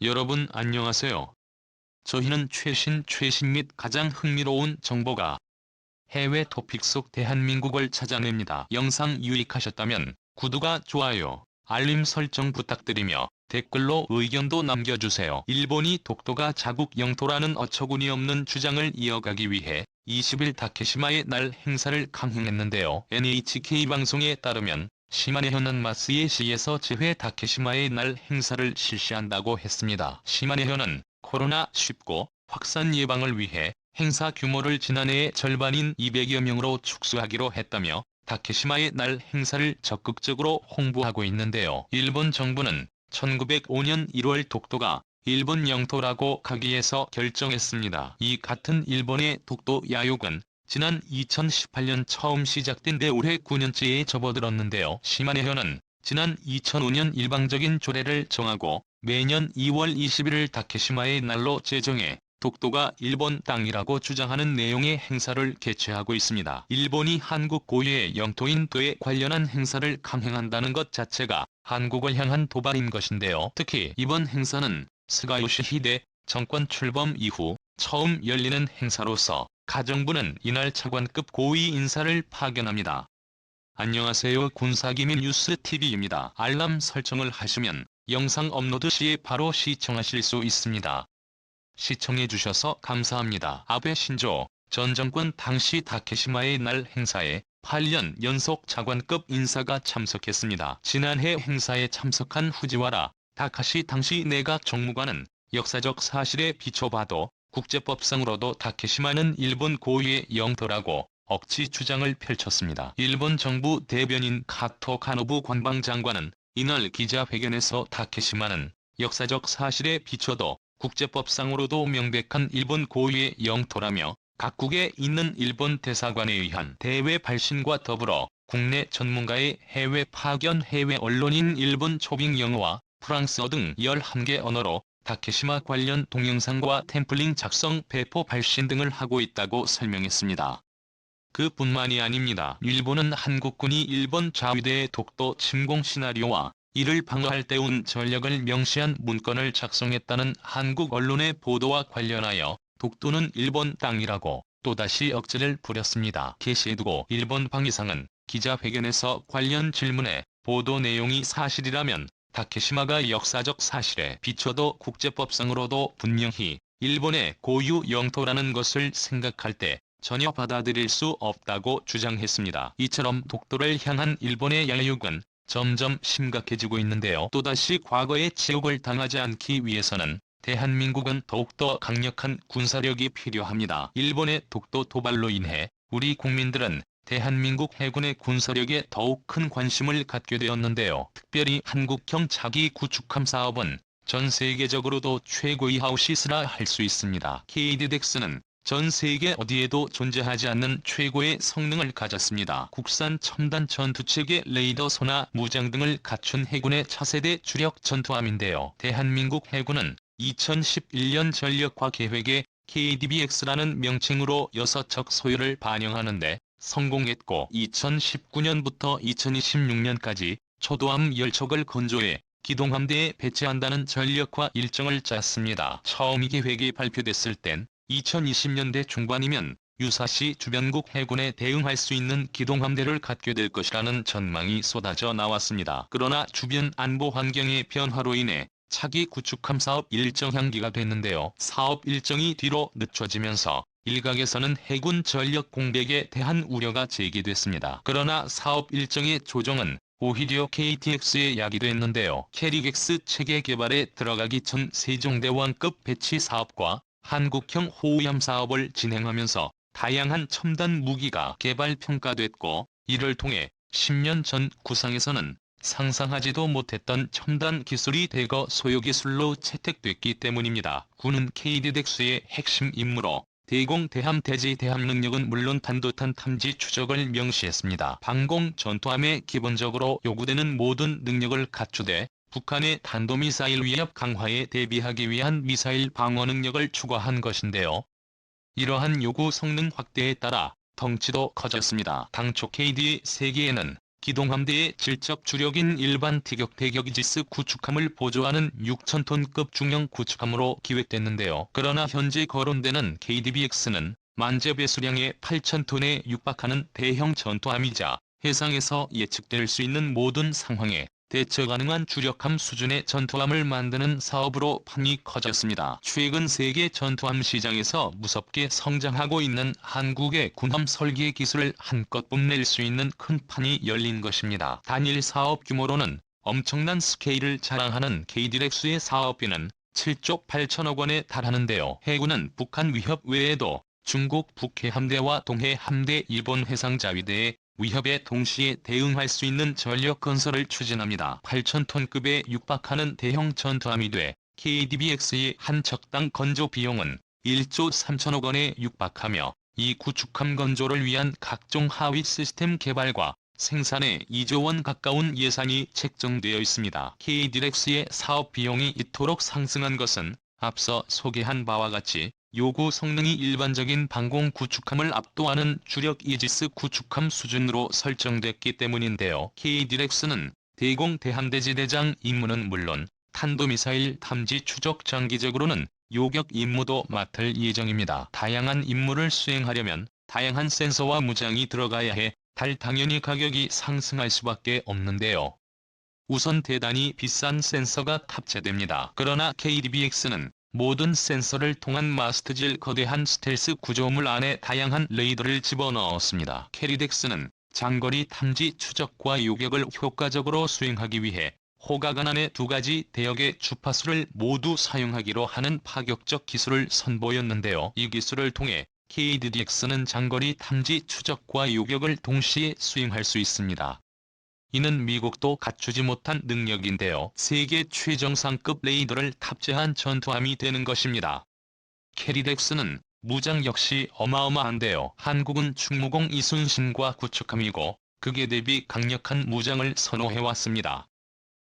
여러분 안녕하세요. 저희는 최신 및 가장 흥미로운 정보가 해외 토픽 속 대한민국을 찾아냅니다. 영상 유익하셨다면 구독과 좋아요, 알림 설정 부탁드리며 댓글로 의견도 남겨주세요. 일본이 독도가 자국 영토라는 어처구니없는 주장을 이어가기 위해 20일 다케시마의 날 행사를 강행했는데요. NHK 방송에 따르면 시마네 현은 마쓰이시에서 제1회 다케시마의 날 행사를 실시한다고 했습니다. 시마네 현은 코로나19 확산 예방을 위해 행사 규모를 지난해의 절반인 200여 명으로 축소하기로 했다며 다케시마의 날 행사를 적극적으로 홍보하고 있는데요. 일본 정부는 1905년 1월 독도가 일본 영토라고 가기에서 결정했습니다. 이 같은 일본의 독도 야욕은 지난 2018년 처음 시작된 데 올해 9년째에 접어들었는데요. 시마네현은 지난 2005년 일방적인 조례를 정하고 매년 2월 20일을 다케시마의 날로 제정해 독도가 일본 땅이라고 주장하는 내용의 행사를 개최하고 있습니다. 일본이 한국 고유의 영토인 도에 관련한 행사를 강행한다는 것 자체가 한국을 향한 도발인 것인데요. 특히 이번 행사는 스가 요시히데 정권 출범 이후 처음 열리는 행사로서 가정부는 이날 차관급 고위 인사를 파견합니다. 안녕하세요. 군사기밀 뉴스TV입니다. 알람 설정을 하시면 영상 업로드 시에 바로 시청하실 수 있습니다. 시청해주셔서 감사합니다. 아베 신조 전 정권 당시 다케시마의 날 행사에 8년 연속 차관급 인사가 참석했습니다. 지난해 행사에 참석한 후지와라 다카시 당시 내각 정무관은 역사적 사실에 비춰봐도 국제법상으로도 다케시마는 일본 고유의 영토라고 억지 주장을 펼쳤습니다. 일본 정부 대변인 카토 카노부 관방장관은 이날 기자회견에서 다케시마는 역사적 사실에 비춰도 국제법상으로도 명백한 일본 고유의 영토라며 각국에 있는 일본 대사관에 의한 대외 발신과 더불어 국내 전문가의 해외 파견 해외 언론인 일본 초빙 영어와 프랑스어 등 11개 언어로 다케시마 관련 동영상과 템플링 작성 배포 발신 등을 하고 있다고 설명했습니다. 그뿐만이 아닙니다. 일본은 한국군이 일본 자위대의 독도 침공 시나리오와 이를 방어할 때 온 전력을 명시한 문건을 작성했다는 한국 언론의 보도와 관련하여 독도는 일본 땅이라고 또다시 억지를 부렸습니다. 게시해두고 일본 방위상은 기자회견에서 관련 질문에 보도 내용이 사실이라면 다케시마가 역사적 사실에 비춰도 국제법상으로도 분명히 일본의 고유 영토라는 것을 생각할 때 전혀 받아들일 수 없다고 주장했습니다. 이처럼 독도를 향한 일본의 야욕은 점점 심각해지고 있는데요. 또다시 과거의 치욕을 당하지 않기 위해서는 대한민국은 더욱더 강력한 군사력이 필요합니다. 일본의 독도 도발로 인해 우리 국민들은 대한민국 해군의 군사력에 더욱 큰 관심을 갖게 되었는데요. 특별히 한국형 자기 구축함 사업은 전 세계적으로도 최고의 하우시스라 할 수 있습니다. KD덱스는 전 세계 어디에도 존재하지 않는 최고의 성능을 가졌습니다. 국산 첨단 전투체계 레이더 소나 무장 등을 갖춘 해군의 차세대 주력 전투함인데요. 대한민국 해군은 2011년 전력화 계획에 KDBX라는 명칭으로 6척 소유를 반영하는데 성공했고 2019년부터 2026년까지 초도함 10척을 건조해 기동함대에 배치한다는 전력화 일정을 짰습니다. 처음 이 계획이 발표됐을 땐 2020년대 중반이면 유사시 주변국 해군에 대응할 수 있는 기동함대를 갖게 될 것이라는 전망이 쏟아져 나왔습니다. 그러나 주변 안보 환경의 변화로 인해 차기 구축함 사업 일정 향기가 됐는데요. 사업 일정이 뒤로 늦춰지면서 일각에서는 해군 전력 공백에 대한 우려가 제기됐습니다. 그러나 사업 일정의 조정은 오히려 KTX에 야기됐는데요. 캐리객스 체계 개발에 들어가기 전 세종대왕급 배치 사업과 한국형 호위함 사업을 진행하면서 다양한 첨단 무기가 개발 평가됐고 이를 통해 10년 전 구상에서는 상상하지도 못했던 첨단 기술이 대거 소요기술로 채택됐기 때문입니다. 군은 KD덱스의 핵심 임무로 대공 대함 대지 대함 능력은 물론 단도탄 탐지 추적을 명시했습니다. 방공 전투함에 기본적으로 요구되는 모든 능력을 갖추되 북한의 탄도미사일 위협 강화에 대비하기 위한 미사일 방어 능력을 추가한 것인데요. 이러한 요구 성능 확대에 따라 덩치도 커졌습니다. 당초 KD-3개에는 기동함대의 질적 주력인 일반 티격 대격 이지스 구축함을 보조하는 6,000톤급 중형 구축함으로 기획됐는데요. 그러나 현재 거론되는 KDBX는 만재 배수량의 8,000톤에 육박하는 대형 전투함이자 해상에서 예측될 수 있는 모든 상황에 대처 가능한 주력함 수준의 전투함을 만드는 사업으로 판이 커졌습니다. 최근 세계 전투함 시장에서 무섭게 성장하고 있는 한국의 군함 설계 기술을 한껏 뽐낼 수 있는 큰 판이 열린 것입니다. 단일 사업 규모로는 엄청난 스케일을 자랑하는 KD렉스의 사업비는 7조 8천억 원에 달하는데요. 해군은 북한 위협 외에도 중국 북해함대와 동해함대 일본 해상자위대의 위협에 동시에 대응할 수 있는 전력 건설을 추진합니다. 8,000톤급에 육박하는 대형 전투함이 돼 KDBX의 한 척당 건조 비용은 1조 3천억 원에 육박하며 이 구축함 건조를 위한 각종 하위 시스템 개발과 생산에 2조 원 가까운 예산이 책정되어 있습니다. KD렉스의 사업 비용이 이토록 상승한 것은 앞서 소개한 바와 같이 요구 성능이 일반적인 방공 구축함을 압도하는 주력 이지스 구축함 수준으로 설정됐기 때문인데요. KD렉스는 대공 대함대지대장 임무는 물론 탄도미사일 탐지 추적 장기적으로는 요격 임무도 맡을 예정입니다. 다양한 임무를 수행하려면 다양한 센서와 무장이 들어가야 해 당연히 가격이 상승할 수밖에 없는데요. 우선 대단히 비싼 센서가 탑재됩니다. 그러나 KDBX는 모든 센서를 통한 마스터질 거대한 스텔스 구조물 안에 다양한 레이더를 집어넣었습니다. KD렉스는 장거리 탐지 추적과 요격을 효과적으로 수행하기 위해 호가관 안에 2가지 대역의 주파수를 모두 사용하기로 하는 파격적 기술을 선보였는데요. 이 기술을 통해 KDDX는 장거리 탐지 추적과 요격을 동시에 수행할 수 있습니다. 이는 미국도 갖추지 못한 능력인데요. 세계 최정상급 레이더를 탑재한 전투함이 되는 것입니다. KD렉스는 무장 역시 어마어마한데요. 한국은 충무공 이순신과 구축함이고 극에 대비 강력한 무장을 선호해왔습니다.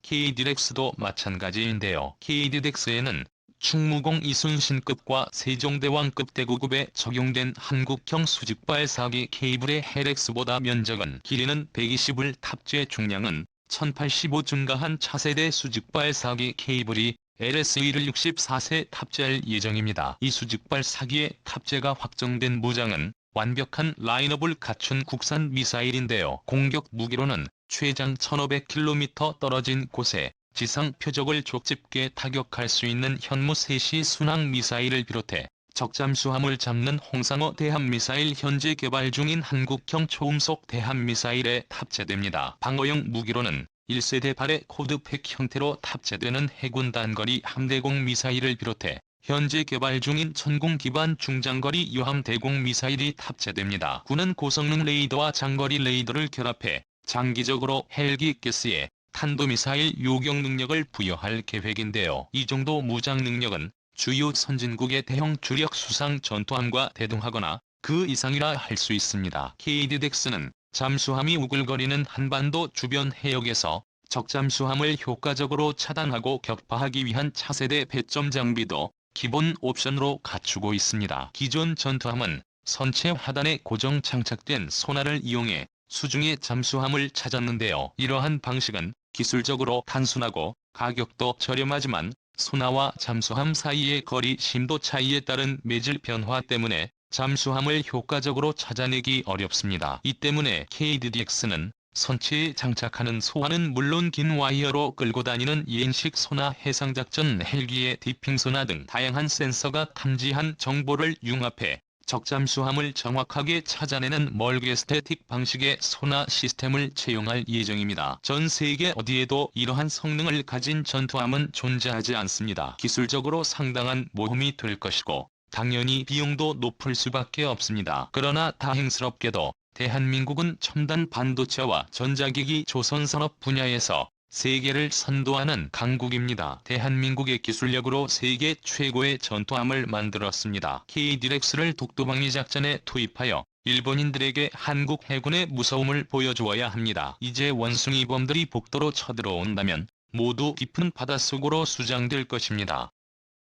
KD렉스도 마찬가지인데요. KD렉스에는 충무공 이순신급과 세종대왕급 대구급에 적용된 한국형 수직발사기 케이블의 헬엑스보다 면적은 길이는 120을 탑재 중량은 1085 증가한 차세대 수직발사기 케이블이 LSE를 64세 탑재할 예정입니다. 이 수직발사기의 탑재가 확정된 무장은 완벽한 라인업을 갖춘 국산 미사일인데요. 공격 무기로는 최장 1500km 떨어진 곳에 지상 표적을 족집게 타격할 수 있는 현무 3시 순항 미사일을 비롯해 적잠수함을 잡는 홍상어 대함미사일 현재 개발 중인 한국형 초음속 대함미사일에 탑재됩니다. 방어용 무기로는 1세대 발의 코드팩 형태로 탑재되는 해군 단거리 함대공 미사일을 비롯해 현재 개발 중인 천공 기반 중장거리 유함 대공 미사일이 탑재됩니다. 군은 고성능 레이더와 장거리 레이더를 결합해 장기적으로 헬기 가스에 탄도미사일 요격 능력을 부여할 계획인데요. 이 정도 무장 능력은 주요 선진국의 대형 주력 수상 전투함과 대등하거나 그 이상이라 할 수 있습니다. KD렉스는 잠수함이 우글거리는 한반도 주변 해역에서 적잠수함을 효과적으로 차단하고 격파하기 위한 차세대 배점 장비도 기본 옵션으로 갖추고 있습니다. 기존 전투함은 선체 하단에 고정 장착된 소나를 이용해 수중의 잠수함을 찾았는데요. 이러한 방식은 기술적으로 단순하고 가격도 저렴하지만 소나와 잠수함 사이의 거리 심도 차이에 따른 매질 변화 때문에 잠수함을 효과적으로 찾아내기 어렵습니다. 이 때문에 KDDX는 선체에 장착하는 소화는 물론 긴 와이어로 끌고 다니는 예인식 소나 해상작전 헬기의 디핑소나 등 다양한 센서가 탐지한 정보를 융합해 적잠수함을 정확하게 찾아내는 멀게 스태틱 방식의 소나 시스템을 채용할 예정입니다. 전 세계 어디에도 이러한 성능을 가진 전투함은 존재하지 않습니다. 기술적으로 상당한 모험이 될 것이고 당연히 비용도 높을 수밖에 없습니다. 그러나 다행스럽게도 대한민국은 첨단 반도체와 전자기기 조선산업 분야에서 세계를 선도하는 강국입니다. 대한민국의 기술력으로 세계 최고의 전투함을 만들었습니다. KD렉스를 독도방위 작전에 투입하여 일본인들에게 한국 해군의 무서움을 보여주어야 합니다. 이제 원숭이범들이 복도로 쳐들어온다면 모두 깊은 바닷속으로 수장될 것입니다.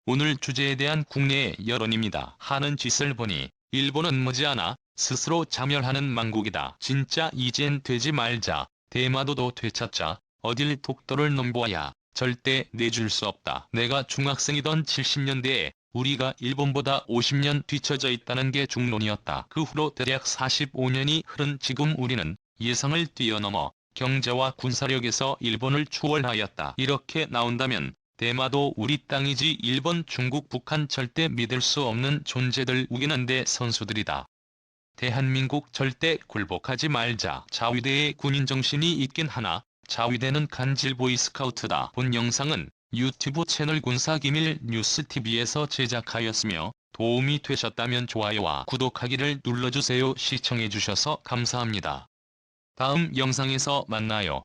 오늘 주제에 대한 국내의 여론입니다. 하는 짓을 보니 일본은 머지않아 스스로 자멸하는 망국이다. 진짜 이젠 되지 말자. 대마도도 되찾자 어딜 독도를 넘보아야 절대 내줄 수 없다. 내가 중학생이던 70년대에 우리가 일본보다 50년 뒤처져 있다는 게 중론이었다. 그 후로 대략 45년이 흐른 지금 우리는 예상을 뛰어넘어 경제와 군사력에서 일본을 추월하였다. 이렇게 나온다면 대마도 우리 땅이지 일본, 중국, 북한 절대 믿을 수 없는 존재들 우기는데 선수들이다. 대한민국 절대 굴복하지 말자. 자위대의 군인정신이 있긴 하나 자위대는 간질 보이스카우트다. 본 영상은 유튜브 채널 군사기밀 뉴스TV에서 제작하였으며 도움이 되셨다면 좋아요와 구독하기를 눌러주세요. 시청해주셔서 감사합니다. 다음 영상에서 만나요.